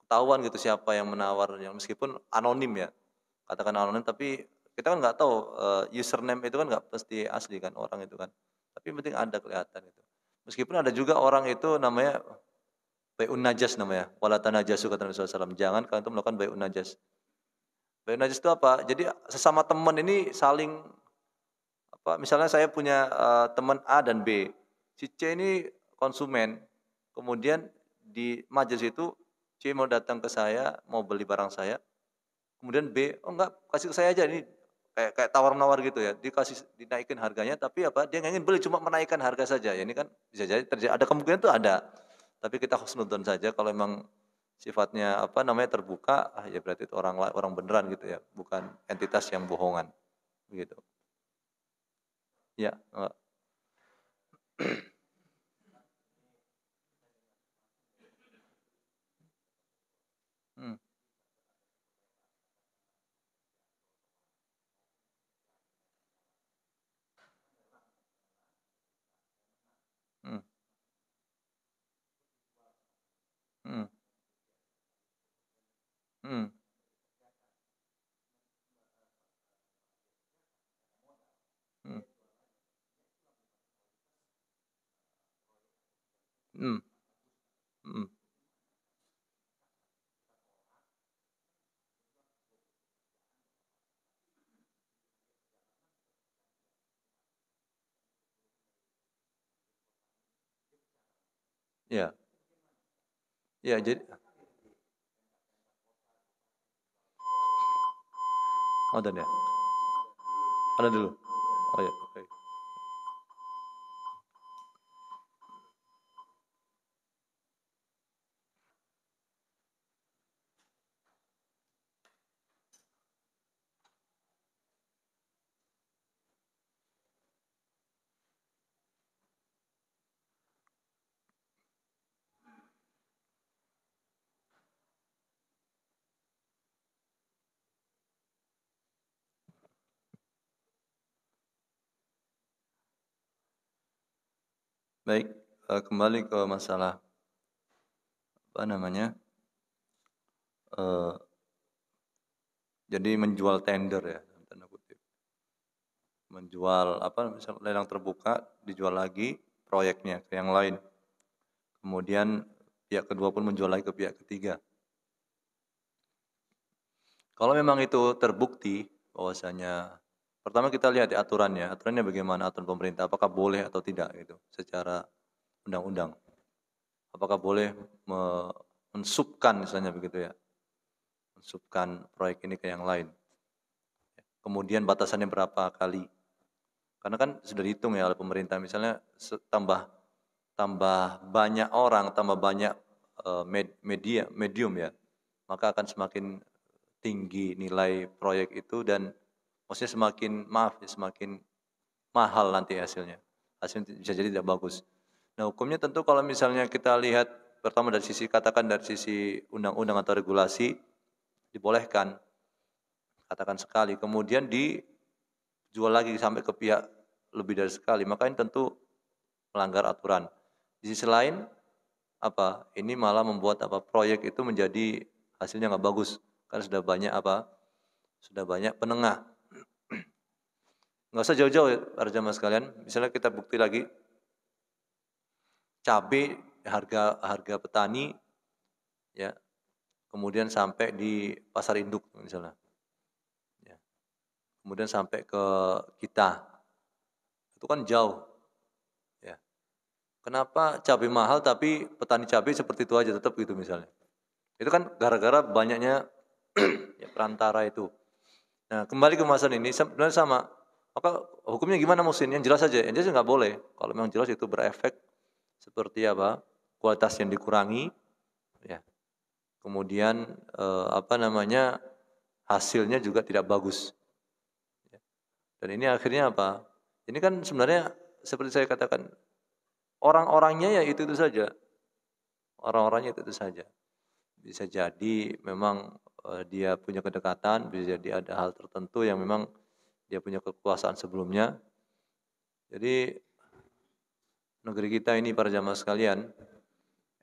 ketahuan gitu siapa yang menawarnya, meskipun anonim ya, katakan anonim, tapi kita kan nggak tahu, username itu kan nggak pasti asli kan orang itu kan, tapi yang penting ada kelihatan itu. Meskipun ada juga orang itu namanya bai'un najas namanya, wala tanajasu kata Nabi SAW, jangan kalian itu melakukan bai'un najas. Bai'un najas itu apa? Jadi sesama teman ini saling apa, misalnya saya punya, teman A dan B. Si C ini konsumen, kemudian di majelis itu C mau datang ke saya, mau beli barang saya, kemudian B, "Oh enggak, kasih ke saya aja ini," kayak kayak tawar-menawar gitu ya, dinaikin harganya, tapi apa, dia nggak ingin beli, cuma menaikkan harga saja. Ya ini kan bisa jadi terjadi, ada kemungkinan itu ada. Tapi kita husnudzon saja kalau memang sifatnya apa namanya, terbuka, ya berarti itu orang beneran gitu ya, bukan entitas yang bohongan, begitu. Ya, heeh. Hmm, hmm, hmm, hmm, hmm, hmm, hmm. Ya, ya jadi ada ya? Ada dulu? Oh ya, oke. Baik, kembali ke masalah apa namanya, eee, jadi menjual tender ya, dalam tanda kutip. Menjual apa, misal lelang terbuka, dijual lagi proyeknya ke yang lain. Kemudian pihak kedua pun menjual lagi ke pihak ketiga. Kalau memang itu terbukti bahwasanya, pertama kita lihat ya aturannya, aturannya bagaimana, aturan pemerintah, apakah boleh atau tidak gitu secara undang-undang. Apakah boleh mensubkan misalnya begitu ya, mensubkan proyek ini ke yang lain. Kemudian batasannya berapa kali. Karena kan sudah dihitung ya oleh pemerintah, misalnya tambah tambah banyak orang, tambah banyak medium ya, maka akan semakin tinggi nilai proyek itu, dan maksudnya semakin, maaf ya, semakin mahal nanti hasilnya. Hasilnya bisa jadi tidak bagus. Nah, hukumnya tentu kalau misalnya kita lihat pertama dari sisi, katakan dari sisi undang-undang atau regulasi, dibolehkan, katakan sekali, kemudian dijual lagi sampai ke pihak lebih dari sekali, maka ini tentu melanggar aturan. Di sisi lain, apa, ini malah membuat apa, proyek itu menjadi hasilnya nggak bagus, karena sudah banyak apa, sudah banyak penengah. Nggak usah jauh-jauh ya para jamaah sekalian, misalnya kita bukti lagi, cabai, harga harga petani ya, kemudian sampai di pasar induk misalnya, ya. Kemudian sampai ke kita, itu kan jauh ya. Kenapa cabai mahal tapi petani cabai seperti itu aja tetap gitu misalnya. Itu kan gara-gara banyaknya ya perantara itu. Nah, kembali ke masalah ini sebenarnya sama. Maka hukumnya gimana Musin? Yang jelas saja, yang jelas nggak boleh. Kalau memang jelas itu berefek seperti apa? Kualitas yang dikurangi, ya. Kemudian apa namanya, hasilnya juga tidak bagus. Dan ini akhirnya apa? Ini kan sebenarnya seperti saya katakan, orang-orangnya ya itu saja. Orang-orangnya itu saja. Bisa jadi memang dia punya kedekatan, bisa jadi ada hal tertentu yang memang dia punya kekuasaan sebelumnya. Jadi negeri kita ini para jamaah sekalian,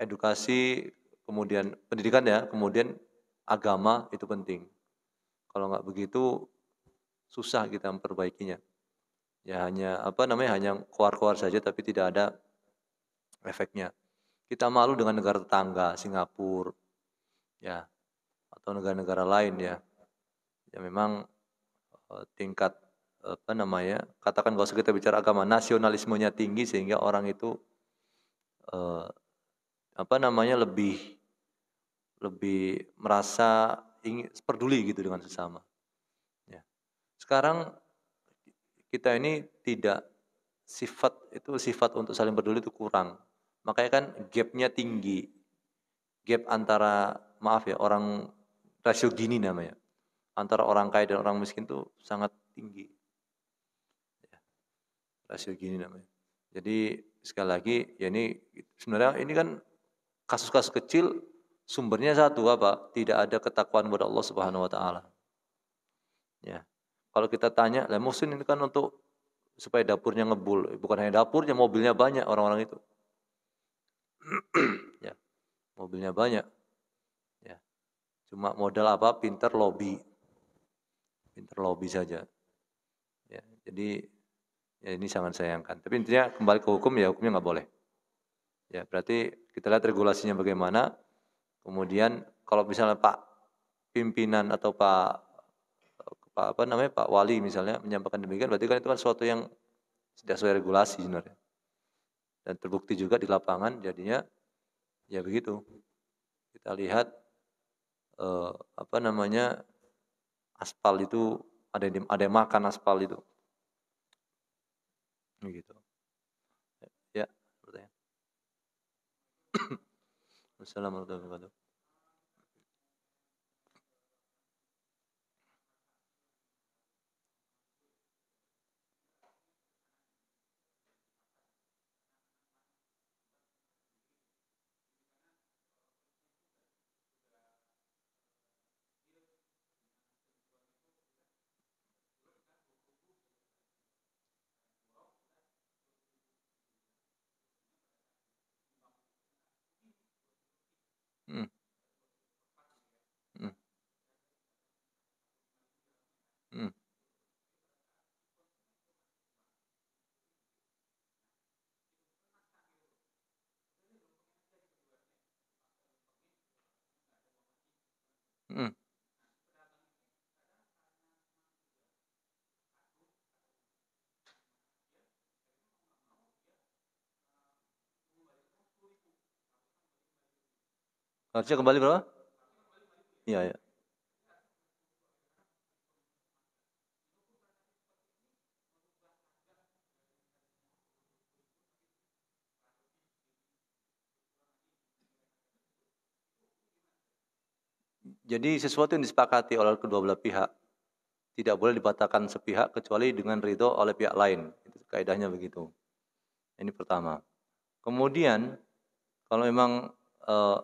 edukasi, kemudian pendidikan ya, kemudian agama itu penting. Kalau nggak begitu susah kita memperbaikinya. Ya hanya apa namanya hanya keluar-keluar saja tapi tidak ada efeknya. Kita malu dengan negara tetangga, Singapura, ya, atau negara-negara lain ya. Ya memang tingkat apa namanya, katakan kalau kita bicara agama, nasionalismenya tinggi sehingga orang itu eh, apa namanya lebih lebih merasa ingin peduli gitu dengan sesama. Ya. Sekarang kita ini tidak sifat untuk saling peduli itu kurang. Makanya kan gapnya tinggi. Gap antara maaf ya orang rasio Gini namanya. Antara orang kaya dan orang miskin itu sangat tinggi. Ya, rasio Gini namanya. Jadi sekali lagi ya ini sebenarnya ini kan kasus-kasus kecil sumbernya satu apa? Tidak ada ketakwaan kepada Allah Subhanahu wa taala. Ya. Kalau kita tanya, lah muhsin ini kan untuk supaya dapurnya ngebul, bukan hanya dapurnya, mobilnya banyak orang-orang itu. Ya, mobilnya banyak. Ya, cuma modal apa? Pinter lobby saja. Ya, jadi ya ini sangat sayangkan. Tapi intinya kembali ke hukum ya hukumnya nggak boleh. Ya, berarti kita lihat regulasinya bagaimana. Kemudian kalau misalnya Pak pimpinan atau Pak apa namanya Pak Wali misalnya menyampaikan demikian, berarti kan itu kan sesuatu yang tidak sesuai regulasi sebenarnya. Dan terbukti juga di lapangan jadinya ya begitu. Kita lihat apa namanya aspal itu ada yang makan aspal itu. Begitu. Ya, pertanyaan. Wassalamualaikum warahmatullahi wabarakatuh. Hmm, hmm, hmm, hmm. Harusnya kembali berapa? Iya, ya. Jadi sesuatu yang disepakati oleh kedua belah pihak tidak boleh dibatalkan sepihak kecuali dengan ridho oleh pihak lain. Itu kaidahnya begitu. Ini pertama. Kemudian kalau memang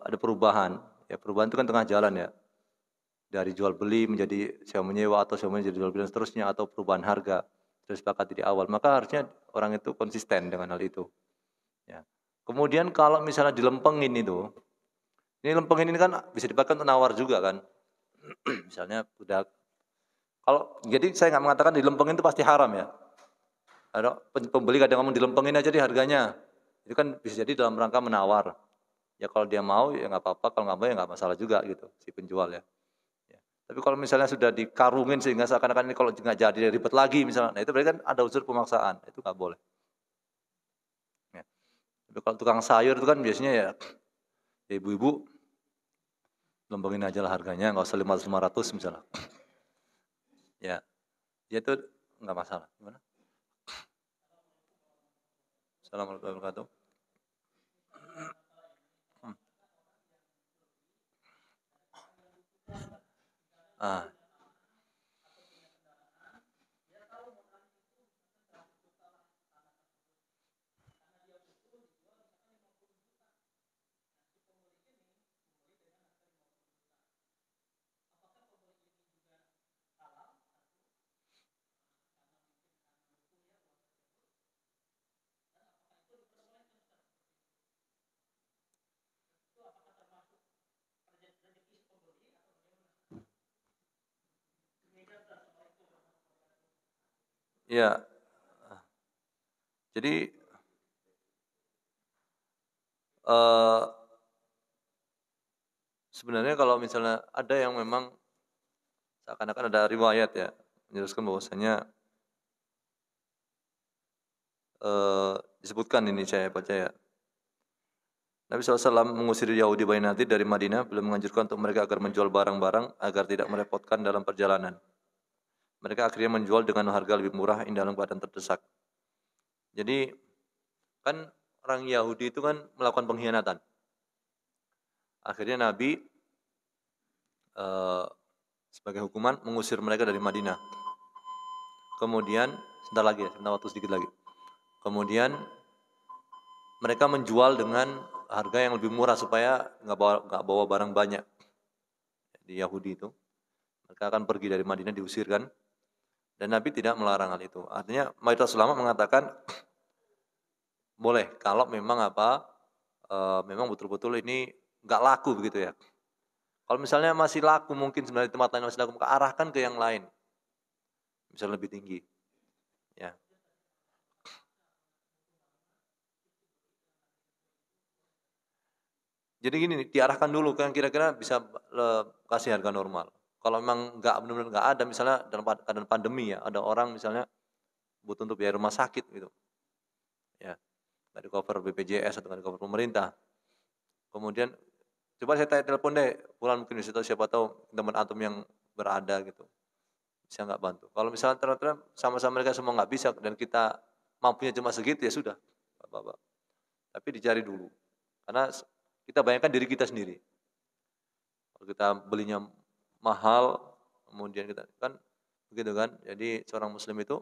ada perubahan, ya perubahan itu kan tengah jalan ya. Dari jual beli menjadi sewa menyewa atau sewa menjadi jual beli dan seterusnya atau perubahan harga sudah disepakati di awal, maka harusnya orang itu konsisten dengan hal itu. Ya. Kemudian kalau misalnya dilempengin itu, ini lempengin ini kan bisa dipakai untuk nawar juga kan. Misalnya udah kalau jadi saya nggak mengatakan dilempengin itu pasti haram ya. Ada pembeli kadang ngomong dilempengin aja di harganya. Itu kan bisa jadi dalam rangka menawar. Ya kalau dia mau ya nggak apa-apa, kalau nggak mau ya nggak masalah juga gitu si penjual ya. Ya. Tapi kalau misalnya sudah dikarungin sehingga seakan-akan ini kalau nggak jadi ribet lagi misalnya, nah itu berarti kan ada unsur pemaksaan, itu nggak boleh. Ya. Tapi kalau tukang sayur itu kan biasanya ya ibu-ibu lembengin aja lah harganya, nggak usah 500 misalnya. Ya, dia itu nggak masalah. Gimana? Assalamualaikum warahmatullahi wabarakatuh. Hmm. Ah, Ya, jadi eh, sebenarnya kalau misalnya ada yang memang seakan-akan ada riwayat ya menjelaskan bahwasanya disebutkan ini saya baca ya. Nabi SAW mengusir Yahudi Bani Nadir dari Madinah, belum menganjurkan untuk mereka agar menjual barang-barang agar tidak merepotkan dalam perjalanan. Mereka akhirnya menjual dengan harga lebih murah dalam keadaan terdesak. Jadi kan orang Yahudi itu kan melakukan pengkhianatan. Akhirnya Nabi eh, sebagai hukuman mengusir mereka dari Madinah. Kemudian sebentar lagi ya, sebentar waktu sedikit lagi. Kemudian mereka menjual dengan harga yang lebih murah supaya nggak bawa barang banyak di Yahudi itu. Mereka akan pergi dari Madinah diusirkan dan Nabi tidak melarang hal itu. Artinya mayoritas ulama mengatakan boleh kalau memang memang betul-betul ini nggak laku begitu ya. Kalau misalnya masih laku mungkin sebenarnya di tempat lain masih laku, maka arahkan ke yang lain. Misalnya lebih tinggi. Ya. Jadi gini, diarahkan dulu ke yang kira-kira bisa kasih harga normal. Kalau memang nggak benar-benar nggak ada, misalnya dalam keadaan pandemi ya, ada orang misalnya butuh untuk biaya rumah sakit gitu, ya nggak di cover BPJS atau nggak di cover pemerintah. Kemudian coba saya tanya telepon deh, pulang mungkin di situ siapa tahu teman antum yang berada gitu, bisa nggak bantu. Kalau misalnya ternyata sama-sama mereka semua nggak bisa dan kita mampunya cuma segitu ya sudah, nggak apa-apa. Tapi dicari dulu, karena kita bayangkan diri kita sendiri. Kalau kita belinya mahal, kemudian kita kan begitu kan. Jadi seorang muslim itu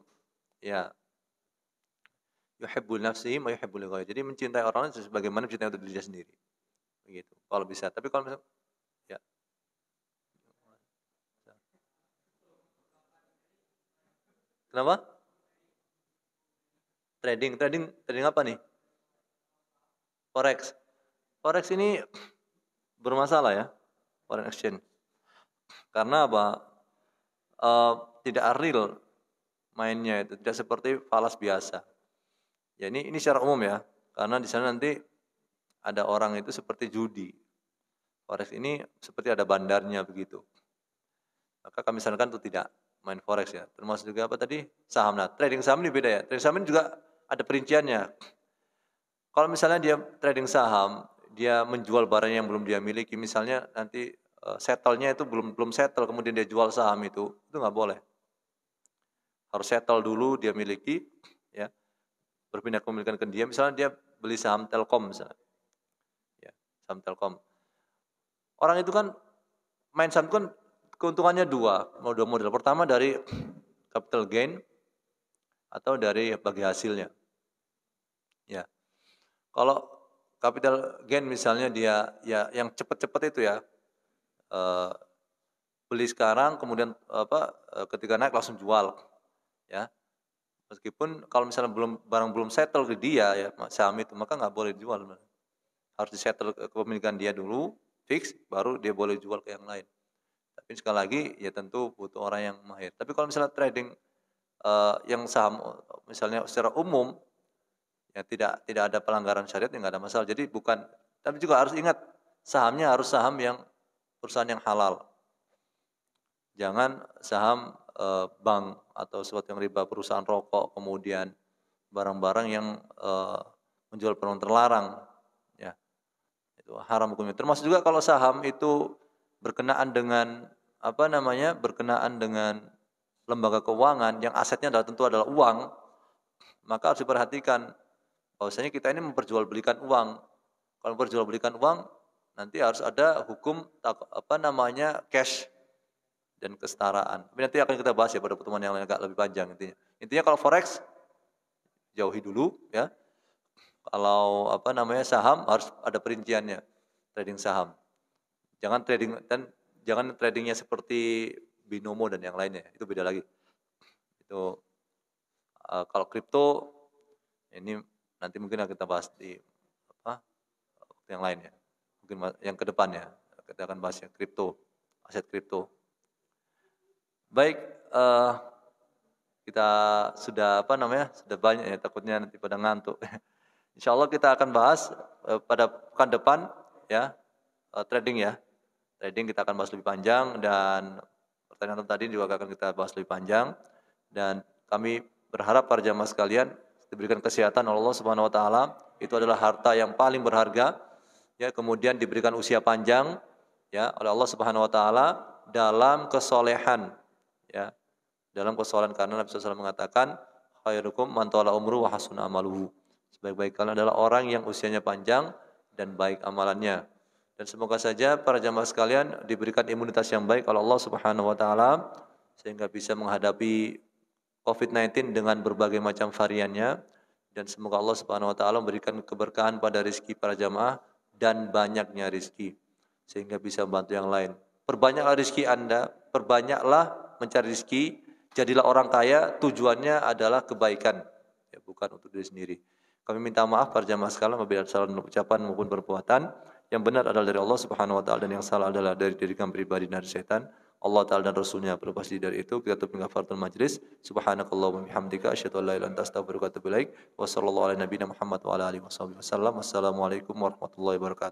ya yuhibbul nafsihi ma yuhibbul li Jadi mencintai orang lain sebagaimana mencintai untuk dirinya sendiri. Begitu. Kalau bisa. Tapi kalau misalnya ya. Kenapa? Trading, trading, trading apa nih? Forex. Forex ini bermasalah ya, foreign exchange. Karena apa? Eh, tidak real mainnya itu, tidak seperti falas biasa. Ya ini secara umum ya, karena di sana nanti ada orang itu seperti judi. Forex ini seperti ada bandarnya begitu. Maka kami sarankan untuk tidak main forex ya. Termasuk juga apa tadi? Saham. Nah, trading saham ini beda ya. Trading saham ini juga ada perinciannya. Kalau misalnya dia trading saham, dia menjual barang yang belum dia miliki, misalnya nanti settle-nya itu belum belum settle, kemudian dia jual saham itu nggak boleh. Harus settle dulu dia miliki, ya, berpindah kepemilikan ke dia. Misalnya dia beli saham Telkom misalnya, ya, saham Telkom. Orang itu kan main saham itu kan keuntungannya dua model. Pertama dari capital gain atau dari bagi hasilnya. Ya, kalau capital gain misalnya dia ya yang cepat-cepat itu ya eh, beli sekarang kemudian ketika naik langsung jual ya. Meskipun kalau misalnya barang belum settle ke dia ya saham itu maka nggak boleh dijual. Harus disettle kepemilikan dia dulu fix baru dia boleh jual ke yang lain. Tapi sekali lagi ya tentu butuh orang yang mahir. Tapi kalau misalnya trading yang saham misalnya secara umum ya tidak ada pelanggaran syariat ya nggak ada masalah. Jadi bukan tapi juga harus ingat sahamnya harus saham yang perusahaan yang halal. Jangan saham bank atau sesuatu yang riba perusahaan rokok kemudian barang-barang yang menjual barang terlarang ya itu haram hukumnya. Termasuk juga kalau saham itu berkenaan dengan berkenaan dengan lembaga keuangan yang asetnya adalah tentu adalah uang, maka harus diperhatikan bahwasanya kita ini memperjualbelikan uang. Kalau memperjualbelikan uang, nanti harus ada hukum cash dan kesetaraan. Tapi nanti akan kita bahas ya pada pertemuan yang lain agak lebih panjang intinya. Intinya kalau forex jauhi dulu ya. Kalau saham harus ada perinciannya trading saham. Jangan tradingnya seperti binomo dan yang lainnya. Itu beda lagi. Itu kalau kripto ini nanti mungkin akan kita bahas di waktu yang lain ya. Mungkin yang ke depan ya. Kita akan bahas yang kripto, aset kripto. Baik, kita sudah sudah banyak ya, takutnya nanti pada ngantuk. Insya Allah kita akan bahas pada pekan depan ya, trading ya. Trading kita akan bahas lebih panjang, dan pertanyaan tadi juga akan kita bahas lebih panjang, dan kami berharap para jamaah sekalian diberikan kesehatan oleh Allah Subhanahu wa taala. Itu adalah harta yang paling berharga ya, kemudian diberikan usia panjang ya oleh Allah Subhanahu wa taala dalam kesolehan ya, dalam kesolehan, karena Nabi SAW mengatakan khairukum man tala umru wa hasuna amaluhu. Sebaik-baik kalian adalah orang yang usianya panjang dan baik amalannya. Dan semoga saja para jamaah sekalian diberikan imunitas yang baik oleh Allah Subhanahu wa taala sehingga bisa menghadapi COVID-19 dengan berbagai macam variannya, dan semoga Allah Subhanahu wa taala memberikan keberkahan pada rezeki para jamaah dan banyaknya rezeki sehingga bisa membantu yang lain. Perbanyaklah rezeki Anda, perbanyaklah mencari rezeki, jadilah orang kaya, tujuannya adalah kebaikan ya, bukan untuk diri sendiri. Kami minta maaf para jamaah sekalian apabila ada salah ucapan maupun perbuatan. Yang benar adalah dari Allah Subhanahu wa taala dan yang salah adalah dari diri kami pribadi dan dari setan. Allah Ta'ala dan Rasulnya berpasti dari itu. Kita tutup dengan kafaratul majlis. Subhanakallahumma bihamdika asyhadu an la ilaha illa anta astaghfiruka wa atubu ilaik. Wa sallallahu ala nabiyina Muhammad wa ala alihi wasallam. Wassalamualaikum warahmatullahi wabarakatuh.